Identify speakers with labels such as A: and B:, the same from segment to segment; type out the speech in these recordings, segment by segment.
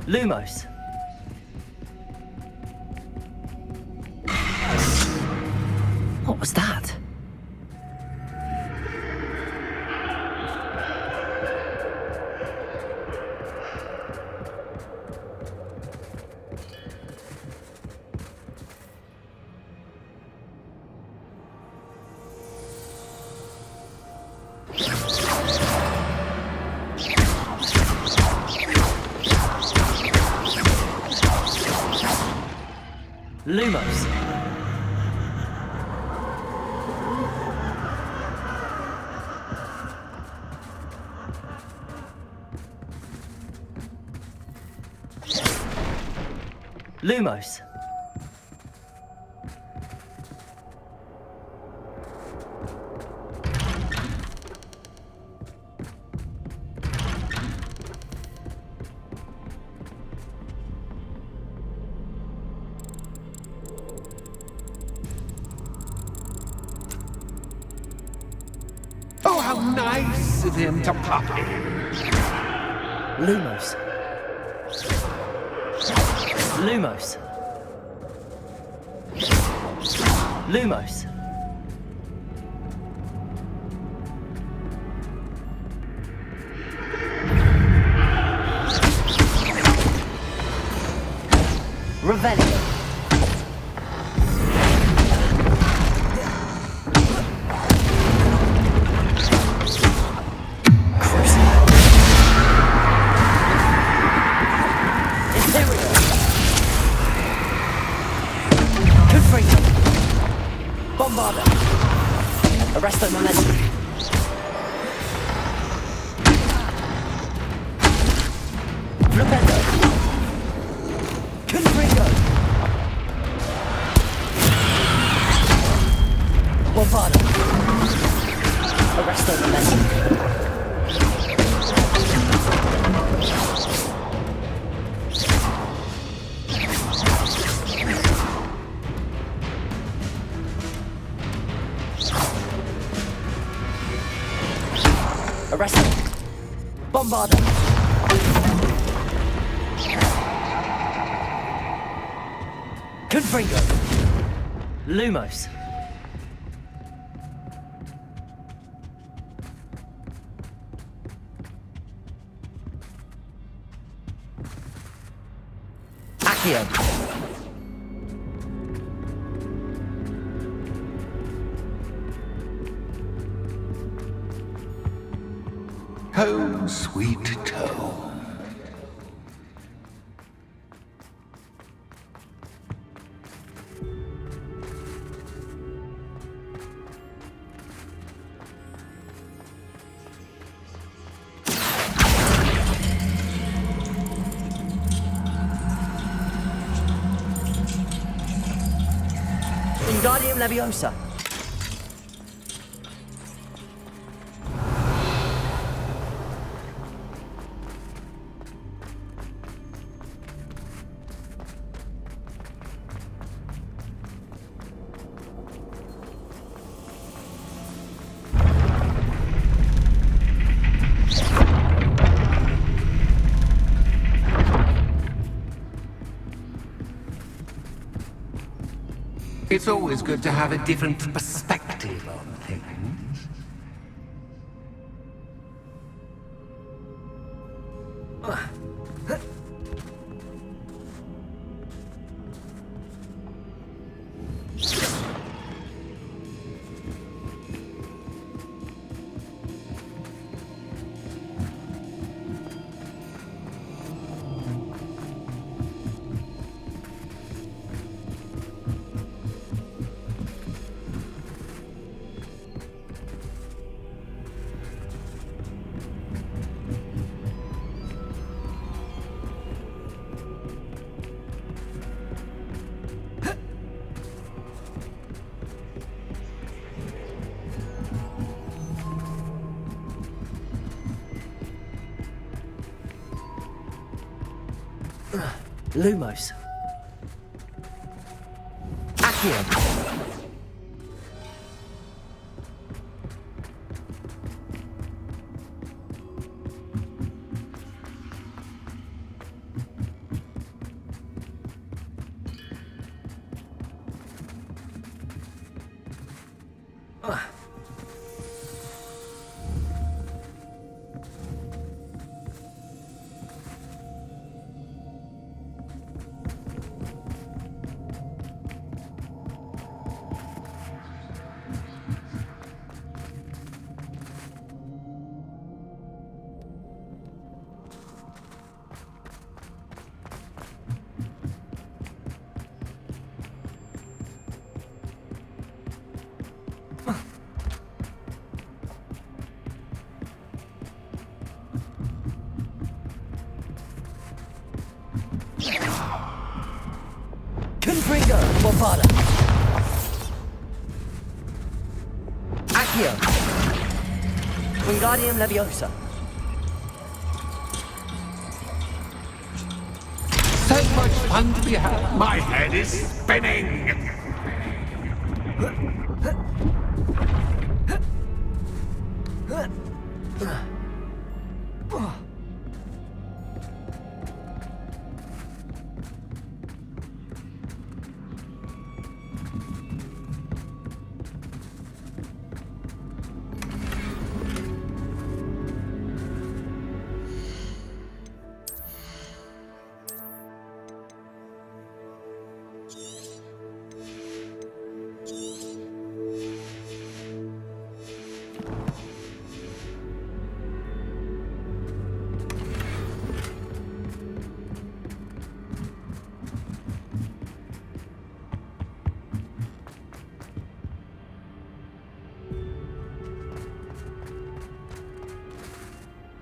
A: Lumos. What was that? Lumos. Lumos.
B: Oh, how nice of him to pop in.
A: Lumos. Lumos. Lumos. Revelio. Bombarda. Arresto momentum. Flipendo. Confringo. Bombarda. Arresto momentum. Arresto. Bombarda. Confringo. Lumos. Accio.
B: Home, sweet home.
A: Wingardium Leviosa.
B: It's always good to have a different perspective on things.
A: Lumos. Accio. Confringo, Morfada. Accio. Wingardium Leviosa.
B: So much fun to be had. My head is spinning.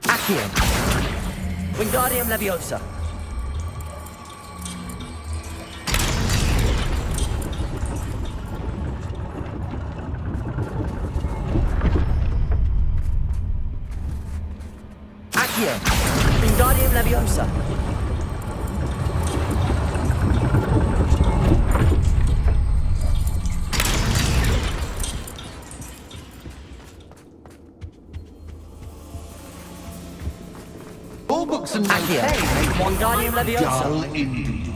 A: Accio. Wingardium Leviosa. Accio. Wingardium Leviosa.
B: All books and
A: Accio. Wingardium Leviosa.
B: dull indeed.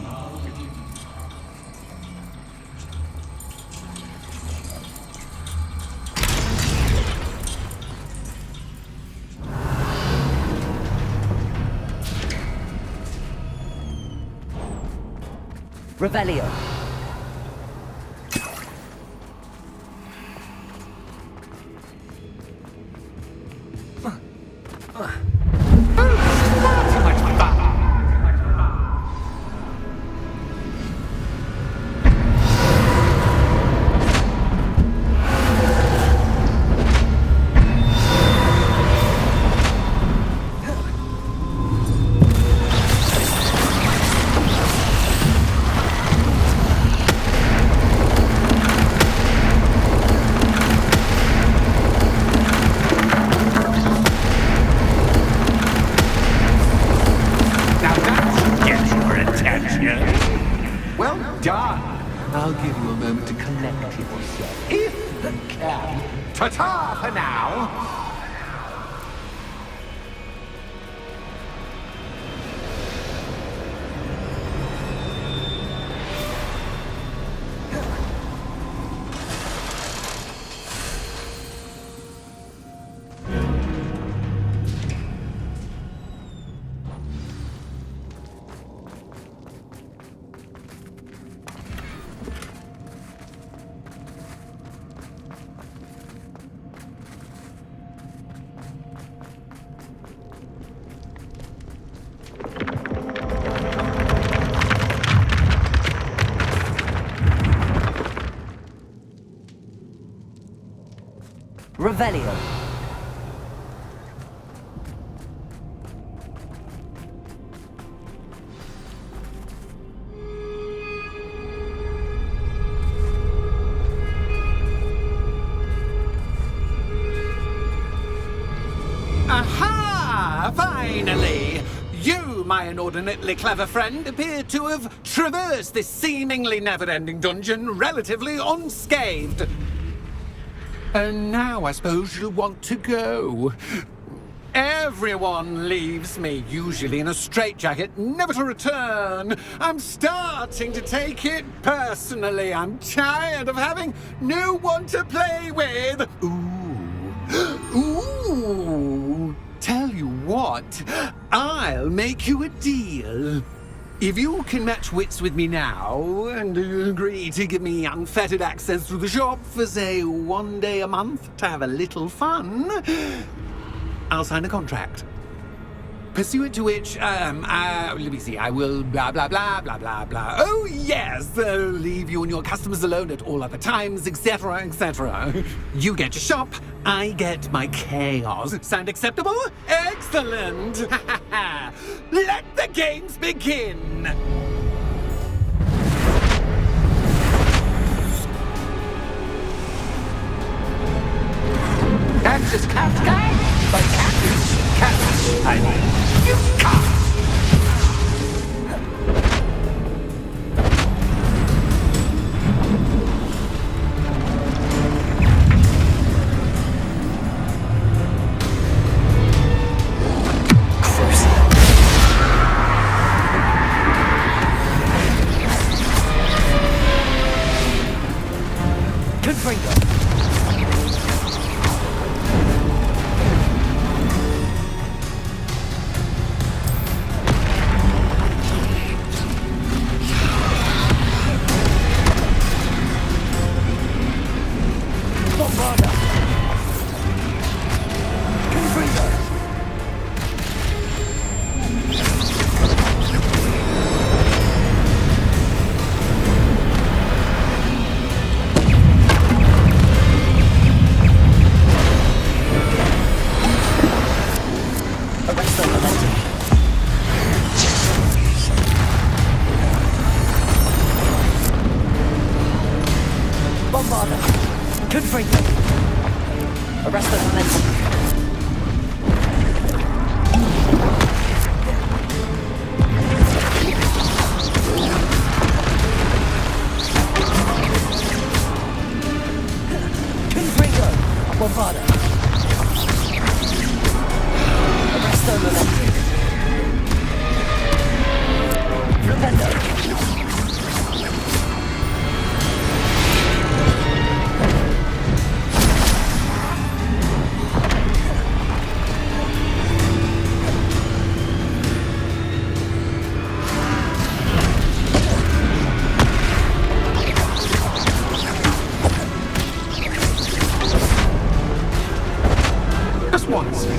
A: Revelio.
B: Too much fun. Now that should get your attention. Well done. I'll give you a moment to collect yourself, if you can. Ta-ta for now.
A: Revelio.
C: Aha! Finally! You, my inordinately clever friend, appear to have traversed this seemingly never-ending dungeon relatively unscathed. And now I suppose you'll want to go. Everyone leaves me, usually in a straitjacket, never to return. I'm starting to take it personally. I'm tired of having no one to play with. Ooh. Tell you what, I'll make you a deal. If you can match wits with me now and agree to give me unfettered access to the shop for, say, 1 day a month to have a little fun, I'll sign a contract. Pursuant to which, let me see, I will blah, blah, blah, blah, blah, blah. Oh, yes, leave you and your customers alone at all other times, etc., etc. You get your shop, I get my chaos. Sound acceptable? Excellent! Let the games begin!
B: That's just cat guy, but cat is cat. I mean, you can't.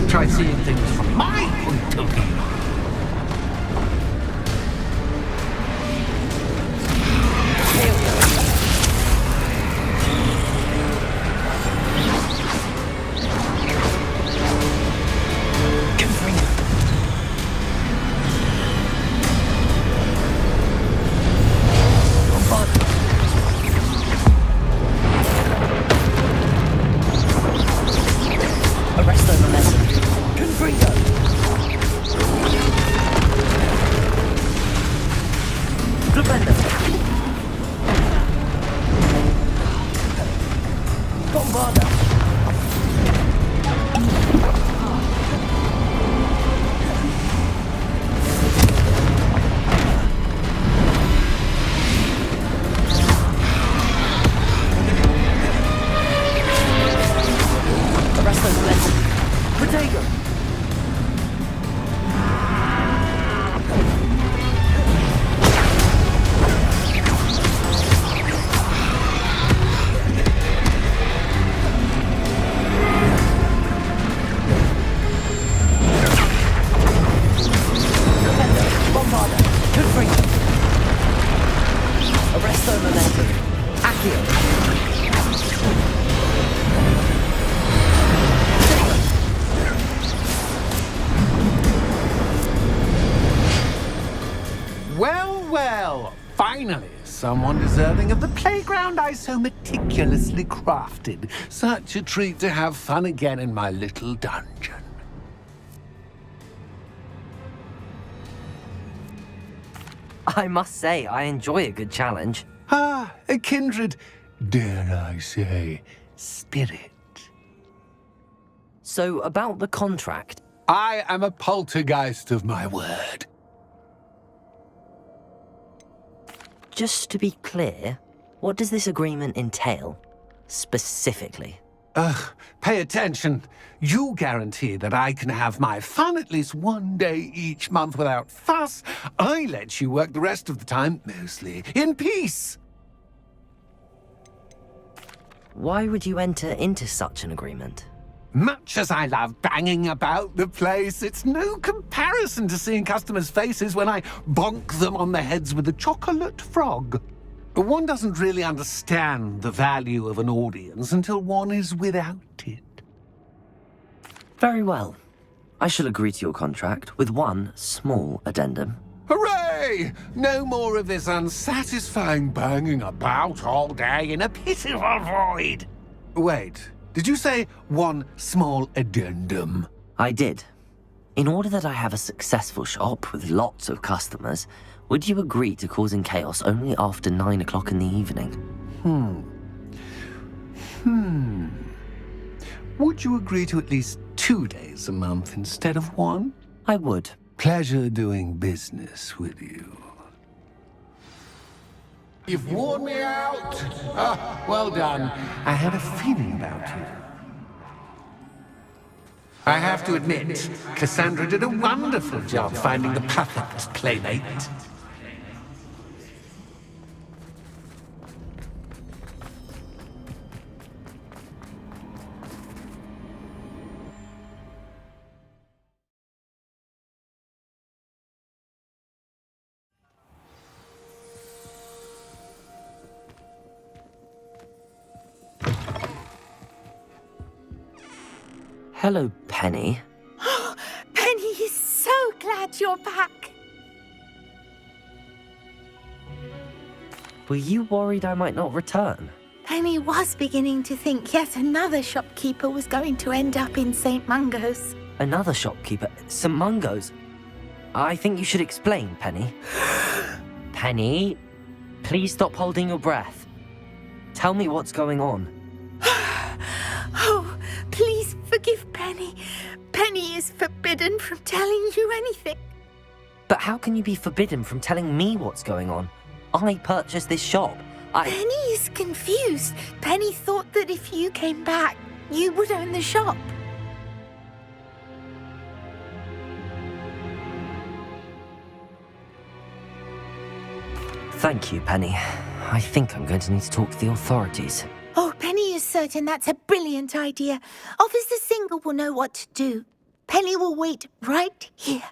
B: Try seeing things from my point of view. Well, finally, someone deserving of the playground I so meticulously crafted. Such a treat to have fun again in my little dungeon.
A: I must say, I enjoy a good challenge.
B: Ah, a kindred, dare I say, spirit.
A: So, about the contract,
C: I am a poltergeist of my word.
A: Just to be clear, what does this agreement entail? Specifically.
C: Pay attention. You guarantee that I can have my fun at least one day each month without fuss. I let you work the rest of the time, mostly in peace.
A: Why would you enter into such an agreement?
C: Much as I love banging about the place, it's no comparison to seeing customers' faces when I bonk them on the heads with a chocolate frog. One doesn't really understand the value of an audience until one is without it.
A: Very well. I shall agree to your contract with one small addendum.
C: Hooray! No more of this unsatisfying banging about all day in a pitiful void. Wait, did you say one small addendum?
A: I did. In order that I have a successful shop with lots of customers, would you agree to causing chaos only after 9 o'clock in the evening?
C: Would you agree to at least 2 days a month instead of one?
A: I would.
C: Pleasure doing business with you. You've worn me out. Well done. I had a feeling about you. I have to admit, Cassandra did a wonderful job finding the perfect playmate.
A: Hello, Penny.
D: Penny is so glad you're back.
A: Were you worried I might not return?
D: Penny was beginning to think yet another shopkeeper was going to end up in St. Mungo's.
A: Another shopkeeper? St. Mungo's? I think you should explain, Penny. Penny, please stop holding your breath. Tell me what's going on.
D: Oh, please forgive Penny. Penny is forbidden from telling you anything.
A: But how can you be forbidden from telling me what's going on? I purchased this shop.
D: Penny is confused. Penny thought that if you came back, you would own the shop.
A: Thank you, Penny. I think I'm going to need to talk to the authorities.
D: Oh, Penny is certain that's a brilliant idea. Officer Singer will know what to do. Penny will wait right here.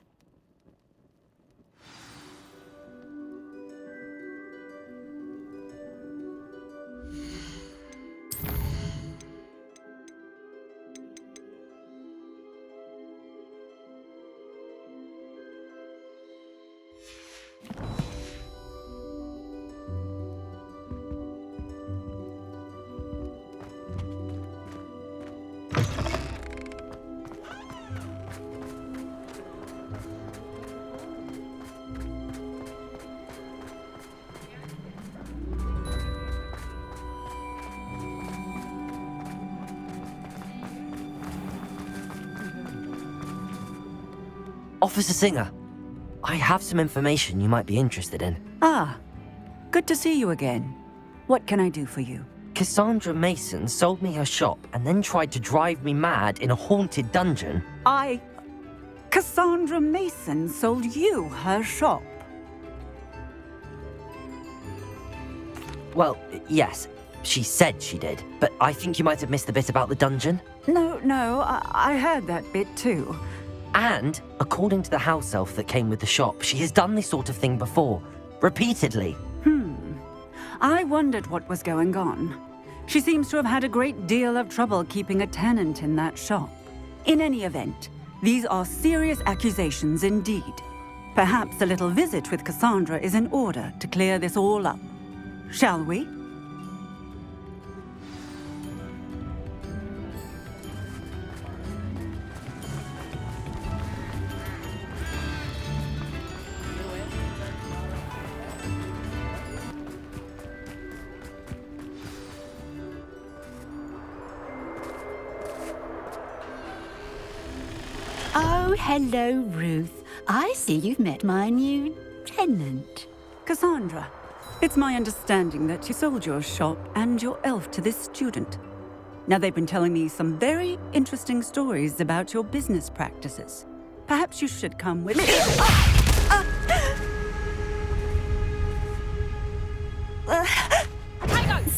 A: Officer Singer, I have some information you might be interested in.
E: Ah, good to see you again. What can I do for you?
A: Cassandra Mason sold me her shop and then tried to drive me mad in a haunted dungeon.
E: Cassandra Mason sold you her shop?
A: Well, yes, she said she did, but I think you might have missed the bit about the dungeon.
E: No, I heard that bit too.
A: And, according to the house elf that came with the shop, she has done this sort of thing before. Repeatedly.
E: I wondered what was going on. She seems to have had a great deal of trouble keeping a tenant in that shop. In any event, these are serious accusations indeed. Perhaps a little visit with Cassandra is in order to clear this all up. Shall we?
F: Oh, hello, Ruth. I see you've met my new tenant.
E: Cassandra, it's my understanding that you sold your shop and your elf to this student. Now, they've been telling me some very interesting stories about your business practices. Perhaps you should come with me.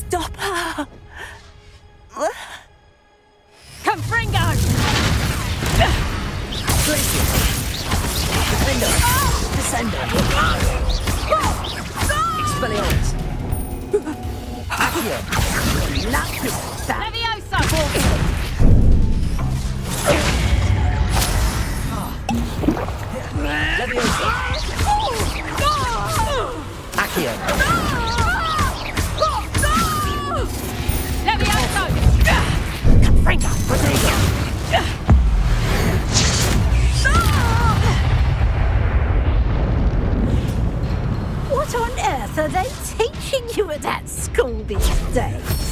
F: Stop her!
E: Confringo!
A: Defender! Descender! Expelliarmus! Accio!
E: Levioso!
A: Levioso! Accio!
E: Levioso!
A: Franca! Protego!
F: What on earth are they teaching you at that school these days?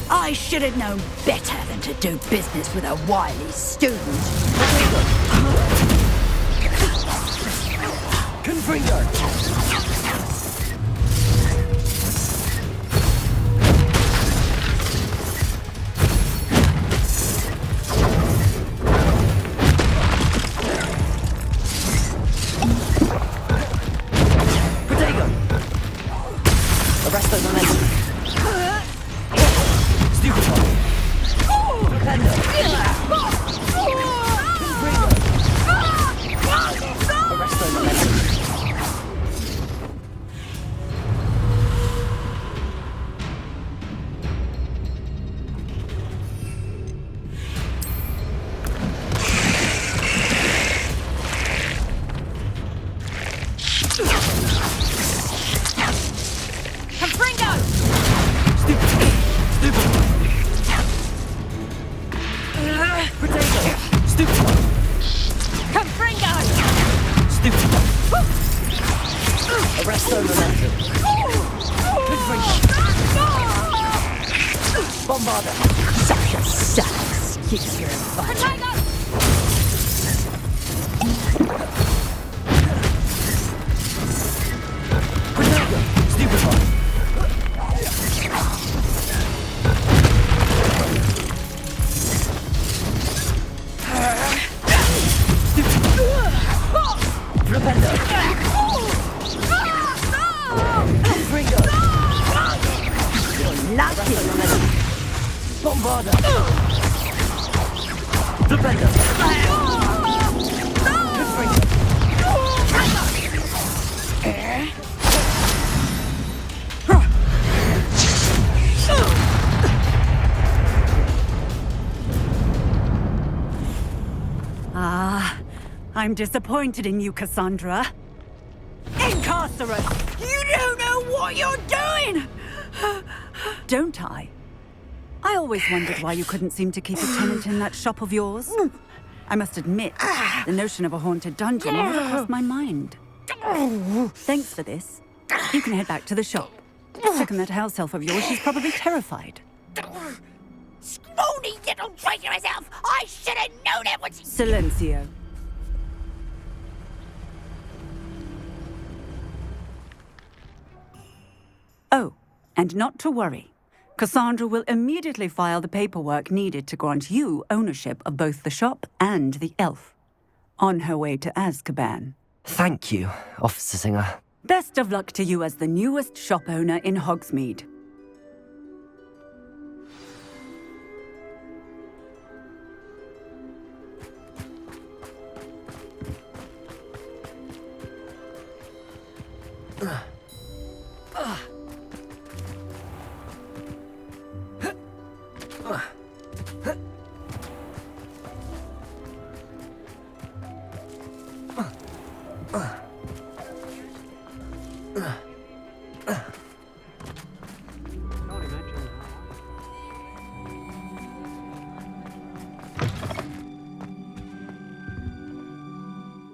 F: I should have known better than to do business with a wily student.
A: Confringo! Protego! Arresto momentum! Stupefy! Defender! Confringo! Arresto momentum!
E: Confringo!
A: Stupefy! Protego! Stupefy!
E: Confringo!
A: Stupefy! Arresto momentum! Confringo! Bombarda!
F: Such a sad excuse for a fight.
E: Protego!
A: Protego! Stupefy! Repender! Confringo!
F: Lucky.
A: Bombarda! Repender! Confringo!
E: Ah, I'm disappointed in you, Cassandra. Incarcerate! You don't know what you're doing! Don't I? I always wondered why you couldn't seem to keep a tenant in that shop of yours. I must admit, the notion of a haunted dungeon never crossed my mind. Thanks for this. You can head back to the shop. Checking that house elf of yours, she's probably terrified.
D: Scrawny little traitorous elf! I should have known it was...
E: Silencio. Oh, and not to worry. Cassandra will immediately file the paperwork needed to grant you ownership of both the shop and the elf. On her way to Azkaban.
A: Thank you, Officer Singer.
E: Best of luck to you as the newest shop owner in Hogsmeade.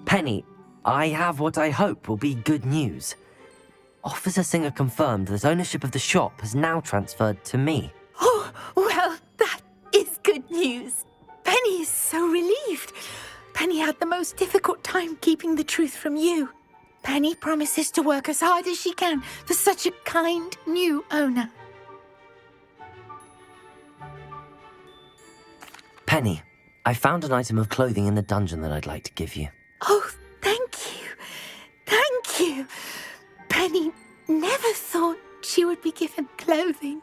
A: Penny, I have what I hope will be good news. Officer Singer confirmed that ownership of the shop has now transferred to me.
D: Oh, well, that is good news. Penny is so relieved. Penny had the most difficult time keeping the truth from you. Penny promises to work as hard as she can for such a kind new owner.
A: Penny, I found an item of clothing in the dungeon that I'd like to give you.
D: Oh, thank you. Thank you. Penny never thought she would be given clothing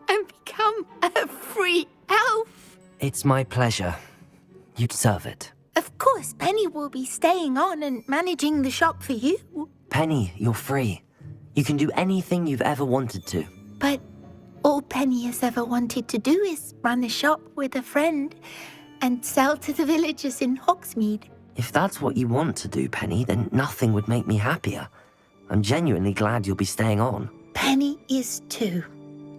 D: and become a free elf.
A: It's my pleasure. You deserve it.
D: Of course, Penny will be staying on and managing the shop for you.
A: Penny, you're free. You can do anything you've ever wanted to.
D: But all Penny has ever wanted to do is run a shop with a friend and sell to the villagers in Hogsmeade.
A: If that's what you want to do, Penny, then nothing would make me happier. I'm genuinely glad you'll be staying on.
D: Penny is too.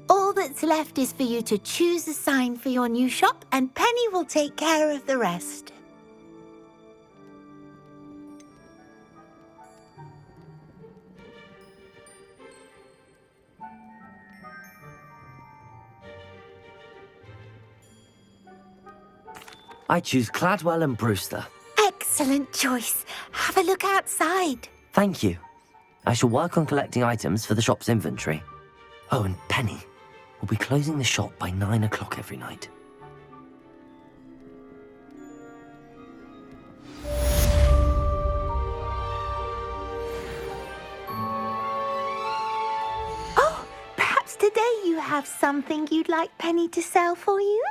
D: All that's left is for you to choose a sign for your new shop, and Penny will take care of the rest.
A: I choose Cladwell and Brewster.
D: Excellent choice. Have a look outside.
A: Thank you. I shall work on collecting items for the shop's inventory. Oh, and Penny, we'll be closing the shop by 9 o'clock every night.
D: Oh, perhaps today you have something you'd like Penny to sell for you?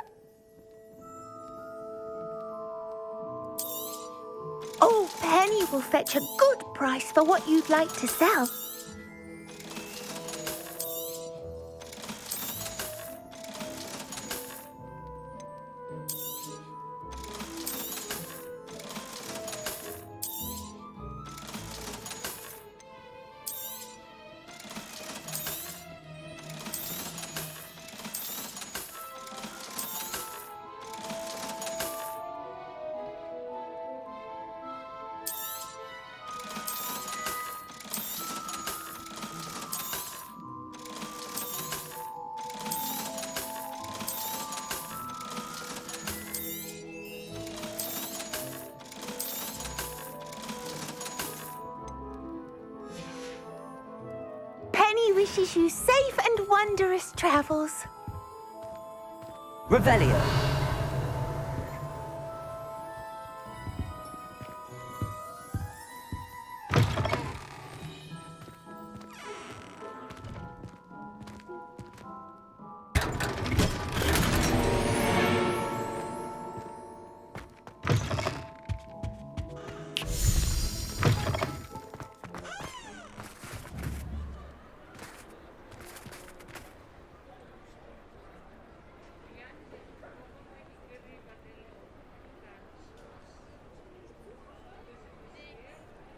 D: Oh, Penny will fetch a good price for what you'd like to sell. Penny wishes you safe and wondrous travels.
A: Revelio.